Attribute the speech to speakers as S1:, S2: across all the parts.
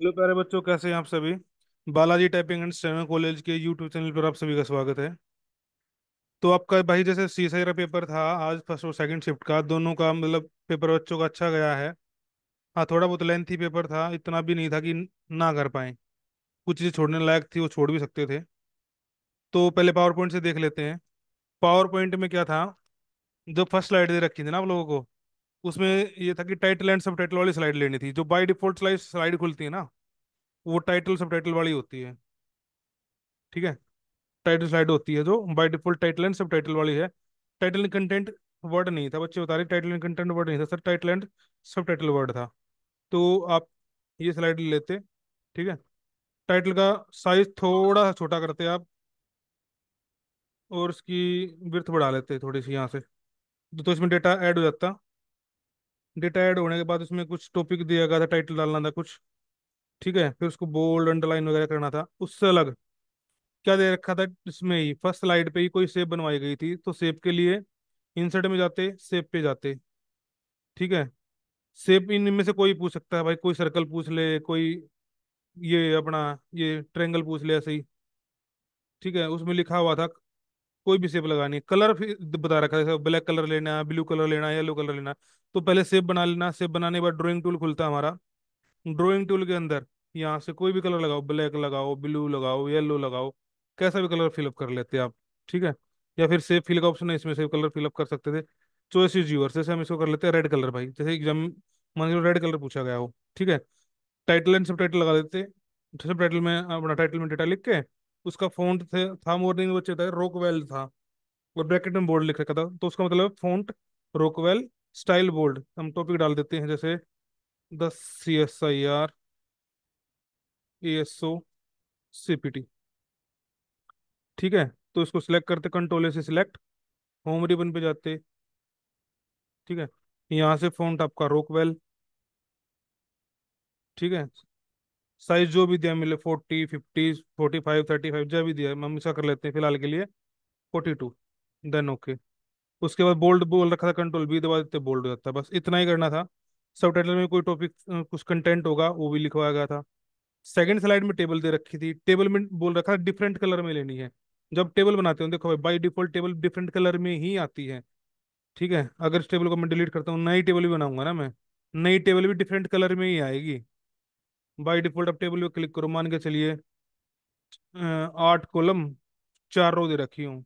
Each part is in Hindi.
S1: हेलो प्यारे बच्चों, कैसे हैं आप सभी। Balaji typing and steno college के यूट्यूब चैनल पर आप सभी का स्वागत है। तो आपका भाई जैसे सीएसआई का पेपर था आज, फर्स्ट और सेकंड शिफ्ट का दोनों का मतलब पेपर बच्चों का अच्छा गया है। हाँ, थोड़ा बहुत लेंथी पेपर था, इतना भी नहीं था कि ना कर पाए। कुछ चीज़ छोड़ने लायक थी, वो छोड़ भी सकते थे। तो पहले पावर पॉइंट से देख लेते हैं। पावर पॉइंट में क्या था, जो फर्स्ट स्लाइड दे रखी थी ना आप लोगों को, उसमें ये था कि टाइटल एंड सब टाइटल वाली स्लाइड लेनी थी। जो बाय डिफॉल्ट स्लाइड स्लाइड खुलती है ना, वो टाइटल सब टाइटल वाली होती है। ठीक है। टाइटल स्लाइड होती है जो बाय डिफॉल्ट टाइटल एंड सब टाइटल वाली है। टाइटल एंड कंटेंट वर्ड नहीं था, बच्चे बता रहे टाइटल एंड कंटेंट वर्ड नहीं था सर, टाइटल एंड सब टाइटल वर्ड था। तो आप ये स्लाइड लेते। ठीक है। टाइटल का साइज थोड़ा सा छोटा करते आप, और उसकी विड्थ बढ़ा लेते थोड़ी सी यहाँ से। तो इसमें डेटा ऐड हो जाता। डेटा ऐड होने के बाद उसमें कुछ टॉपिक दिया गया था, टाइटल डालना था कुछ। ठीक है, फिर उसको बोल्ड अंडरलाइन वगैरह करना था। उससे अलग क्या दे रखा था, इसमें ही फर्स्ट स्लाइड पे ही कोई शेप बनवाई गई थी, तो शेप के लिए इंसर्ट में जाते, शेप पे जाते। ठीक है। शेप इनमें से कोई पूछ सकता है भाई, कोई सर्कल पूछ ले, कोई ये अपना ये ट्रायंगल पूछ ले, ऐसे ही। ठीक है, उसमें लिखा हुआ था कोई भी शेप लगानी है। कलर फिर बता रखा है, जैसे ब्लैक कलर लेना है, ब्लू कलर लेना है, येलो कलर लेना है। तो पहले शेप बना लेना, शेप बनाने के बाद ड्राइंग टूल खुलता है हमारा। ड्राइंग टूल के अंदर यहाँ से कोई भी कलर लगाओ, ब्लैक लगाओ, ब्लू लगाओ, येलो लगाओ, कैसा भी कलर फिलअप कर लेते हैं आप। ठीक है। या फिर सेव फिल का ऑप्शन है, इसमें सेव कलर फिलअप कर सकते थे। Choice is your. जैसे हम इसको कर लेते हैं रेड कलर भाई, जैसे एग्जाम मान लो रेड कलर पूछा गया हो। ठीक है। टाइटल एंड सब टाइटल लगा देते। सब टाइटल में अपना टाइटल में डेटा लिख के, उसका फॉन्ट थे था मॉर्निंग बच्चे था रोकवेल था, और ब्रैकेट में बोल्ड लिख रखा था, तो उसका मतलब फॉन्ट रोकवेल स्टाइल बोल्ड। हम टॉपिक डाल देते हैं, जैसे 10 CSIR ASO CPT। ठीक है। तो इसको सिलेक्ट करते, कंट्रोल से सिलेक्ट, होम रिबन पे जाते। ठीक है। यहाँ से फॉन्ट आपका रोकवेल। ठीक है। साइज जो भी दिया मिले, 40, 50, 45, 35, जो भी दिया है, हम इसका कर लेते हैं फिलहाल के लिए 42। Then okay. उसके बाद बोल्ड बोल रखा था, कंट्रोल बी दबा देते, बोल्ड हो जाता है। बस इतना ही करना था। सब टाइटल में कोई टॉपिक कुछ कंटेंट होगा वो भी लिखवाया गया था। सेकंड स्लाइड में टेबल दे रखी थी, टेबल में बोल रखा था डिफरेंट कलर में लेनी है। जब टेबल बनाते हो देखो भाई, by default table different colour में ही आती है। ठीक है। अगर इस टेबल को मैं डिलीट करता हूँ, नई टेबल भी बनाऊंगा ना मैं, नई टेबल भी डिफरेंट कलर में ही आएगी। बाई डिफॉल्ट अब टेबल पे क्लिक करो, मान के चलिए 8 कॉलम 4 रो दे रखी हूँ।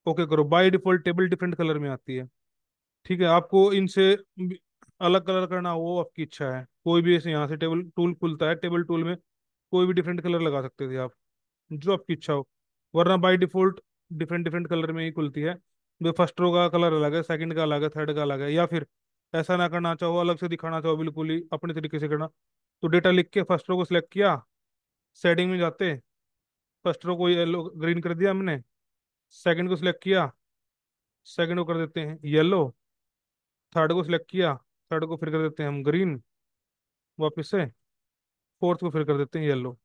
S1: ओके करो, by default table different colour में आती है। ठीक है। आपको इनसे अलग कलर करना हो वो आपकी इच्छा है, कोई भी ऐसे यहाँ से टेबल टूल खुलता है, टेबल टूल में कोई भी डिफरेंट कलर लगा सकते थे आप, जो आपकी इच्छा हो। वरना by default different different colour में ही खुलती है। जो फर्स्ट रो का कलर अलग है, सेकंड का अलग है, थर्ड का अलग है। या फिर ऐसा ना करना चाहो, अलग से दिखाना चाहो, बिल्कुल ही अपने तरीके से करना, तो डेटा लिख के फर्स्ट रो को सिलेक्ट किया, सेटिंग में जाते, फर्स्ट रो को येलो ग्रीन कर दिया हमने, सेकंड को सिलेक्ट किया, सेकंड को कर देते हैं येलो, थर्ड को सिलेक्ट किया, थर्ड को फिर कर देते हैं हम ग्रीन वापस से, फोर्थ को फिर कर देते हैं येलो।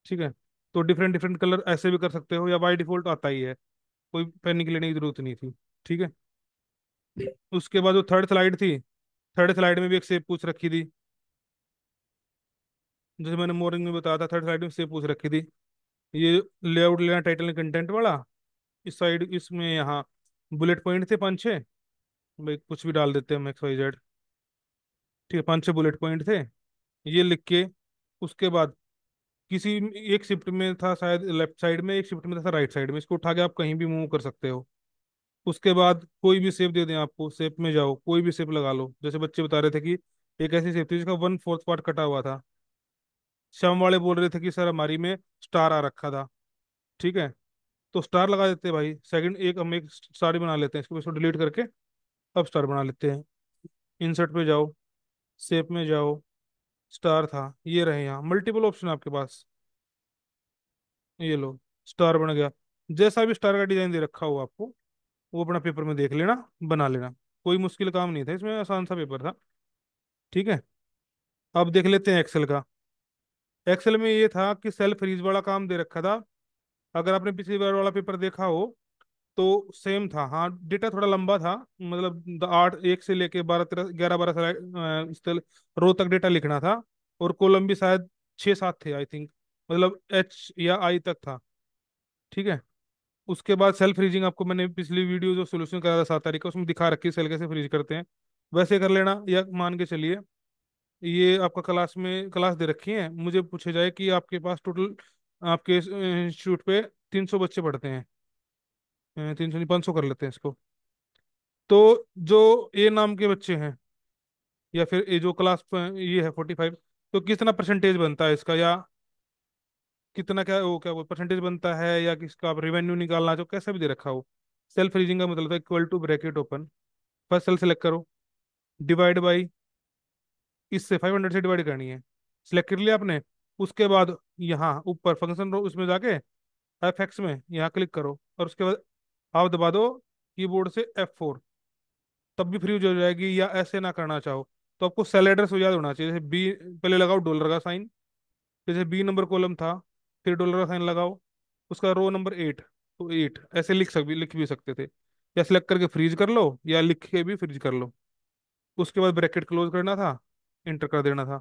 S1: ठीक है। तो डिफरेंट डिफरेंट कलर ऐसे भी कर सकते हो, या बाय डिफॉल्ट आता ही है, कोई पैनिक लेने की जरूरत नहीं थी। ठीक है। उसके बाद जो थर्ड स्लाइड थी, थर्ड स्लाइड में भी एक शेप पूछ रखी थी, जैसे मैंने मॉर्निंग में बताया था, थर्ड स्लाइड में शेप पूछ रखी थी। ये लेआउट लेना, टाइटल कंटेंट वाला। इस साइड इसमें यहाँ बुलेट पॉइंट थे 5 6, भाई कुछ भी डाल देते हैं हम, XYZ। ठीक है, 5 6 बुलेट पॉइंट थे, ये लिख के। उसके बाद किसी एक शिफ्ट में था शायद लेफ्ट साइड में, एक शिफ्ट में था राइट साइड में, इसको उठा के आप कहीं भी मूव कर सकते हो। उसके बाद कोई भी शेप दे दें आपको, शेप में जाओ, कोई भी शेप लगा लो। जैसे बच्चे बता रहे थे कि एक ऐसी शेप थी जिसका 1/4 पार्ट कटा हुआ था। श्याम वाले बोल रहे थे कि सर हमारी में स्टार आ रखा था। ठीक है। तो स्टार लगा देते हैं भाई। सेकंड एक हम एक स्टार ही बना लेते हैं, इसको डिलीट करके अब स्टार बना लेते हैं। इंसर्ट पे जाओ, शेप में जाओ, स्टार था, ये रहे यहाँ मल्टीपल ऑप्शन आपके पास। ये लो, स्टार बन गया। जैसा भी स्टार का डिजाइन दे रखा हो आपको, वो अपना पेपर में देख लेना, बना लेना। कोई मुश्किल काम नहीं था इसमें, आसान सा पेपर था। ठीक है। अब देख लेते हैं एक्सेल का। एक्सेल में ये था कि सेल फ्रीज वाला काम दे रखा था। अगर आपने पिछली बार वाला पेपर देखा हो तो सेम था। हाँ, डेटा थोड़ा लंबा था, मतलब 8 1 से लेके 12 13 11 12 रो तक डेटा लिखना था। और कॉलम भी शायद 6-7 थे आई थिंक, मतलब एच या आई तक था। ठीक है। उसके बाद सेल्फ फ्रीजिंग आपको मैंने पिछली वीडियो जो सोल्यूशन कराया था 7 तारीख का, उसमें दिखा रखी है सेल कैसे फ्रीज करते हैं। वैसे कर लेना, या मान के चलिए ये आपका क्लास में क्लास दे रखी है, मुझे पूछे जाए कि आपके पास टोटल आपके इंस्टीट्यूट पे 300 बच्चे पढ़ते हैं, 300 नहीं 500 कर लेते हैं इसको। तो जो ए नाम के बच्चे हैं, या फिर ये जो क्लास ये है 45, तो कितना परसेंटेज बनता है इसका, या कितना क्या वो क्या वो परसेंटेज बनता है, या किसका आप रेवेन्यू निकालना चाहो, कैसा भी दे रखा हो। सेल्फ रीजिंग का मतलब है equal to bracket open, first cell select करो, डिवाइड बाई, इससे 500 से डिवाइड करनी है, सिलेक्ट कर लिया आपने। उसके बाद यहाँ ऊपर फंक्शन उसमें जाके F में यहाँ क्लिक करो, और उसके बाद आप दबा दो कीबोर्ड से F4, तब भी फ्रीज हो जाएगी। या ऐसे ना करना चाहो तो आपको सेल एड्रेस हो याद होना चाहिए, जैसे बी पहले लगाओ डॉलर का साइन, जैसे बी नंबर कॉलम था, फिर डॉलर का साइन लगाओ, उसका रो नंबर 8, तो 8 ऐसे लिख भी सकते थे। या सिलेक्ट करके फ्रीज कर लो, या लिख के भी फ्रीज कर लो। उसके बाद ब्रैकेट क्लोज करना था, इंटर कर देना था,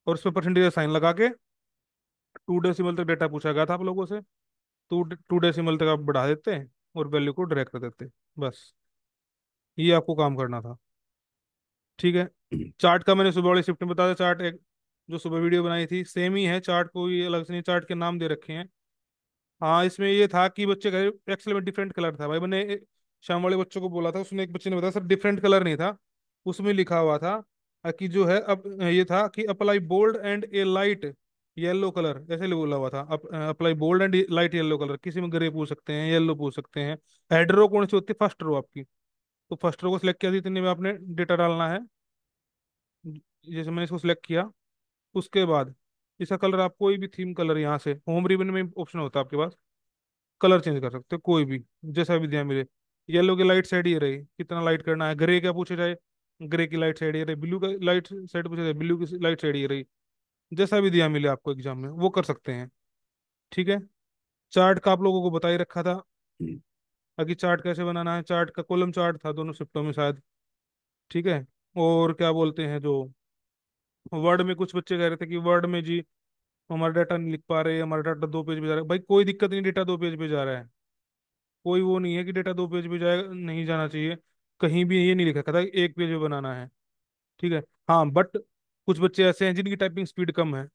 S1: और उसमें परसेंटेज साइन लगा के 2 डेसिमल तक डेटा पूछा गया था आप लोगों से, 2 डेसिमल तक आप बढ़ा देते और वैल्यू को ड्रैग कर देते। बस ये आपको काम करना था। ठीक है। चार्ट का मैंने सुबह वाली शिफ्ट में बताया, चार्ट एक जो सुबह वीडियो बनाई थी सेम ही है, चार्ट को ये अलग से नहीं, चार्ट के नाम दे रखे हैं। हाँ इसमें ये था कि बच्चे का एक्सेल में डिफरेंट कलर था भाई, मैंने शाम वाले बच्चों को बोला था, उसने एक बच्चे ने बताया सर डिफरेंट कलर नहीं था, उसमें लिखा हुआ था कि जो है अब ये था कि apply bold and a light yellow colour, ऐसे बोला हुआ था। Apply bold and light yellow colour, किसी में ग्रे पूछ सकते हैं, येलो पूछ सकते हैं। हेड रो कौन सी होती है, फर्स्ट रो आपकी, तो फर्स्ट रो को सिलेक्ट किया, इतने में आपने डेटा डालना है। जैसे मैंने इसको सिलेक्ट किया, उसके बाद इसका कलर आप कोई भी थीम कलर यहाँ से होम रिबन में ऑप्शन होता है आपके पास, कलर चेंज कर सकते हो कोई भी, जैसा भी दिया मिले। येलो की लाइट साइड ये रही, कितना लाइट करना है, ग्रे क्या पूछे जाए, ग्रे की लाइट साइड ये रही, ब्लू का लाइट साइड पूछे जाए, ब्लू की लाइट साइड ये रही। जैसा भी दिया मिले आपको एग्जाम में वो कर सकते हैं। ठीक है। चार्ट का आप लोगों को बता ही रखा था, बाकी चार्ट कैसे बनाना है, चार्ट का कॉलम चार्ट था दोनों शिफ्टों में शायद। ठीक है। और क्या बोलते हैं, जो वर्ड में कुछ बच्चे कह रहे थे कि वर्ड में जी हमारा डाटा नहीं लिख पा रहे, हमारा डाटा 2 पेज पे जा रहा है, भाई कोई दिक्कत नहीं, डेटा 2 पेज पे जा रहा है, कोई वो नहीं है कि डेटा 2 पेज पे जाए नहीं जाना चाहिए। कहीं भी ये नहीं लिखा था कि 1 पेज पे बनाना है। ठीक है। हाँ बट कुछ बच्चे ऐसे हैं जिनकी टाइपिंग स्पीड कम है,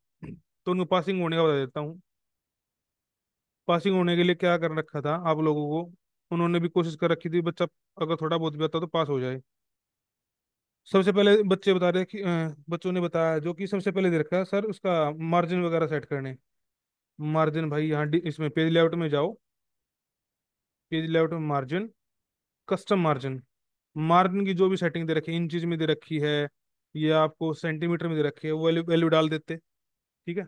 S1: तो उनको पासिंग होने का बता देता हूँ। पासिंग होने के लिए क्या कर रखा था आप लोगों को, उन्होंने भी कोशिश कर रखी थी बच्चा अगर थोड़ा बहुत भी आता तो पास हो जाए। सबसे पहले बच्चे बता रहे कि बच्चों ने बताया जो कि सबसे पहले दे रखा है सर उसका मार्जिन वगैरह सेट करने। मार्जिन भाई यहाँ इसमें पेज लेआउट में जाओ, पेज लेआउट में मार्जिन, कस्टम मार्जिन, मार्जिन की जो भी सेटिंग दे रखी है, इंचज में दे रखी है या आपको सेंटीमीटर में दे रखी है, वो वैल्यू वैल्यू डाल देते। ठीक है।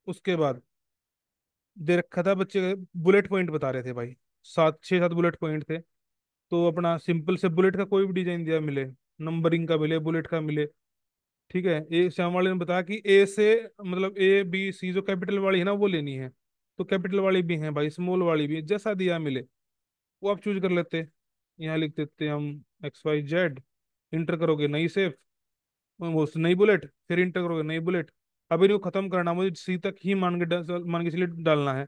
S1: उसके बाद दे रखा था बच्चे बुलेट पॉइंट बता रहे थे भाई, 7 6 7 बुलेट पॉइंट थे, तो अपना सिंपल से बुलेट का कोई भी डिजाइन दिया मिले, नंबरिंग का मिले, बुलेट का मिले। ठीक है। ए श्याम वाले ने बताया कि ए से मतलब A B C जो कैपिटल वाली है ना वो लेनी है, तो कैपिटल वाली भी है भाई, स्मॉल वाली भी है, जैसा दिया मिले वो आप चूज कर लेते। यहाँ लिख देते हम XYZ, इंटर करोगे नई सेव, वो नई बुलेट, फिर इंटर करोगे नई बुलेट। अब इनको खत्म करना, मुझे सी तक ही मान के चलिए डालना है,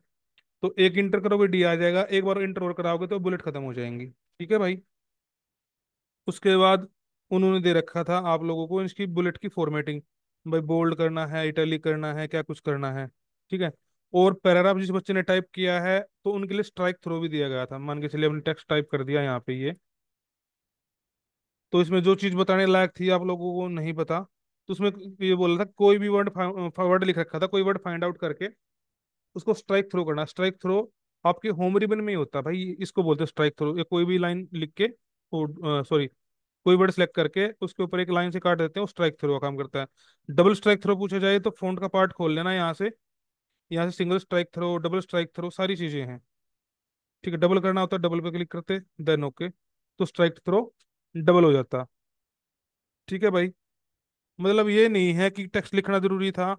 S1: तो एक इंटर करोगे डी आ जाएगा, एक बार इंटर और कराओगे तो बुलेट खत्म हो जाएंगी। ठीक है भाई। उसके बाद उन्होंने दे रखा था आप लोगों को इसकी बुलेट की फॉर्मेटिंग, भाई बोल्ड करना है, इटैलिक करना है, क्या कुछ करना है। ठीक है। और पैराग्राफ जिस बच्चे ने टाइप किया है तो उनके लिए स्ट्राइक थ्रो भी दिया गया था, मान के चलिए अपने टेक्स्ट टाइप कर दिया यहाँ पे ये, तो इसमें जो चीज बताने लायक थी आप लोगों को नहीं पता, तो उसमें ये बोला था कोई भी वर्ड लिख रखा था, कोई वर्ड फाइंड आउट करके उसको स्ट्राइक थ्रो करना। स्ट्राइक थ्रो आपके होम रिबन में ही होता है भाई, इसको बोलते हैं स्ट्राइक थ्रो, या कोई भी लाइन लिख के, सॉरी कोई वर्ड सेलेक्ट करके उसके ऊपर एक लाइन से काट देते हैं, वो स्ट्राइक थ्रो का काम करता है। डबल स्ट्राइक थ्रो पूछा जाए तो फोंट का पार्ट खोल लेना यहाँ से, यहाँ से single strike through, double strike through सारी चीजें हैं। ठीक है। डबल करना होता है, डबल पे क्लिक करते देन ओके, तो स्ट्राइक थ्रो डबल हो जाता। ठीक है भाई। मतलब ये नहीं है कि टेक्स्ट लिखना जरूरी था,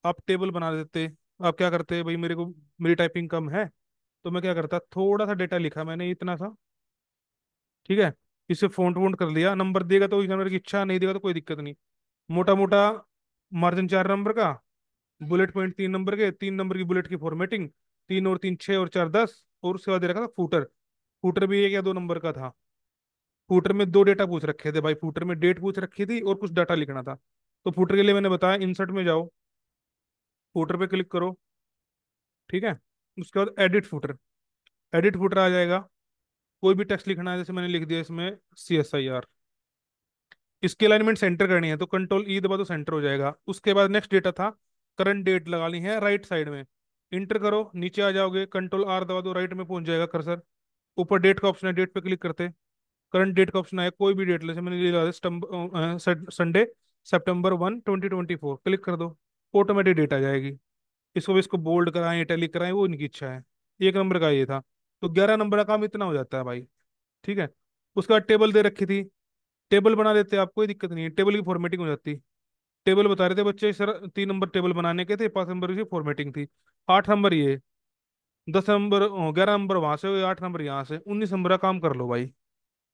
S1: आप टेबल बना देते। आप क्या करते भाई, मेरे को मेरी टाइपिंग कम है तो मैं क्या करता, थोड़ा सा डेटा लिखा मैंने इतना सा। ठीक है। इसे फोंट वोंट कर लिया, नंबर देगा तो एग्जामिनर की इच्छा, नहीं देगा तो कोई दिक्कत नहीं, मोटा मोटा मार्जिन 4 नंबर का, बुलेट पॉइंट 3 नंबर के, 3 नंबर की बुलेट की फॉर्मेटिंग, 3 और 3 6 और 4 10, और उसके बाद दे रखा था फूटर। फूटर भी 1 या 2 नंबर का था। फूटर में दो डेटा पूछ रखे थे भाई, फूटर में डेट पूछ रखी थी और कुछ डाटा लिखना था। तो फूटर के लिए मैंने बताया इंसर्ट में जाओ, फूटर पे क्लिक करो, ठीक है। उसके बाद एडिट फूटर, एडिट फूटर आ जाएगा। कोई भी टेक्स्ट लिखना है, जैसे मैंने लिख दिया इसमें CSIR। इसकी अलाइनमेंट सेंटर करनी है तो कंट्रोल ई दबा तो सेंटर हो जाएगा। उसके बाद नेक्स्ट डेटा था, करंट डेट लगानी है राइट साइड में। इंटर करो, नीचे आ जाओगे, कंट्रोल आर दबा दो, राइट में पहुंच जाएगा कर्सर। ऊपर डेट का ऑप्शन है, डेट पे क्लिक करते करंट डेट का ऑप्शन आया, कोई भी डेट, जैसे मैंने ये लगा संडे September 1 2024, क्लिक कर दो, ऑटोमेटिक डेट आ जाएगी। इसको बोल्ड कराएं इटैलिक कराएं वो इनकी इच्छा है। 1 नंबर का ये था। तो 11 नंबर का काम इतना हो जाता है भाई, ठीक है। उसके बाद टेबल दे रखी थी, टेबल बना देते आप, कोई दिक्कत नहीं है, टेबल की फॉर्मेटिंग हो जाती। टेबल बता रहे थे बच्चे सर, 3 नंबर टेबल बनाने के थे, 5 नंबर की फॉर्मेटिंग थी, 8 नंबर ये, 10 नंबर, 11 नंबर वहां से, 8 नंबर यहाँ से, 19 नंबर का काम कर लो भाई।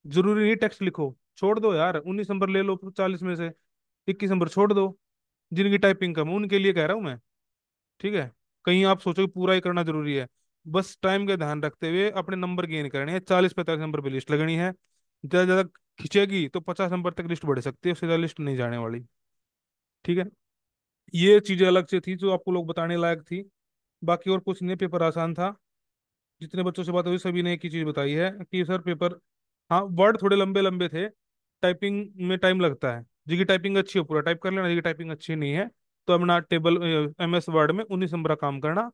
S1: जरूरी नहीं टेक्स्ट लिखो, छोड़ दो यार, 19 नंबर ले लो 40 में से, 21 नंबर छोड़ दो। जिनकी टाइपिंग कम है उनके लिए कह रहा हूँ मैं, ठीक है। कहीं आप सोचो कि पूरा ही करना जरूरी है। बस टाइम का ध्यान रखते हुए अपने नंबर गेन करने हैं, 40 45 नंबर पे लिस्ट लगनी है। ज्यादा ज्यादा खिंचेगी तो 50 नंबर तक लिस्ट बढ़ सकती है, उससे ज्यादा लिस्ट नहीं जाने वाली, ठीक है। ये चीजें अलग से थी जो आपको लोग बताने लायक थी। बाकी और कुछ नहीं, पेपर आसान था। जितने बच्चों से बात हुई सभी ने एक ही चीज बताई है कि सर पेपर, हाँ वर्ड थोड़े लंबे लंबे थे, टाइपिंग में टाइम लगता है। जिसकी टाइपिंग अच्छी हो पूरा टाइप कर लेना, जिसकी टाइपिंग अच्छी नहीं है तो अपना टेबल MS वर्ड में 19 नंबर का काम करना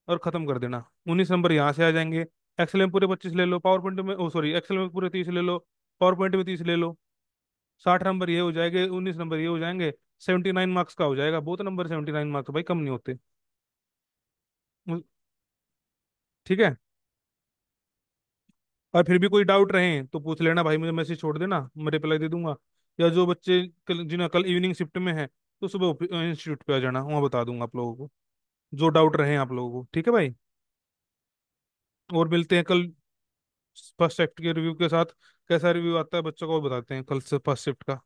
S1: और खत्म कर देना। 19 नंबर यहाँ से आ जाएंगे। एक्सेल में पूरे 25 ले लो, पावर पॉइंट में, ओ सॉरी, एक्सेल में पूरे 30 ले लो, पावर पॉइंट में 30 ले लो। 60 नंबर ये हो जाएंगे, 19 नंबर ये हो जाएंगे, 79 मार्क्स का हो जाएगा। बहुत नंबर, 79 मार्क्स भाई कम नहीं होते। ठीक है। और फिर भी कोई डाउट रहे तो पूछ लेना भाई, मुझे मैसेज छोड़ देना, मैं रिप्लाई दे दूंगा। या जो बच्चे कल, जिन्हें कल इवनिंग शिफ्ट में है, तो सुबह इंस्टीट्यूट पे आ जाना, वहाँ बता दूंगा आप लोगों को जो डाउट रहे आप लोगों को, ठीक है भाई। और मिलते हैं कल फर्स्ट शिफ्ट के रिव्यू के साथ। कैसा रिव्यू आता है बच्चों को, वो बताते हैं कल से फर्स्ट शिफ्ट का।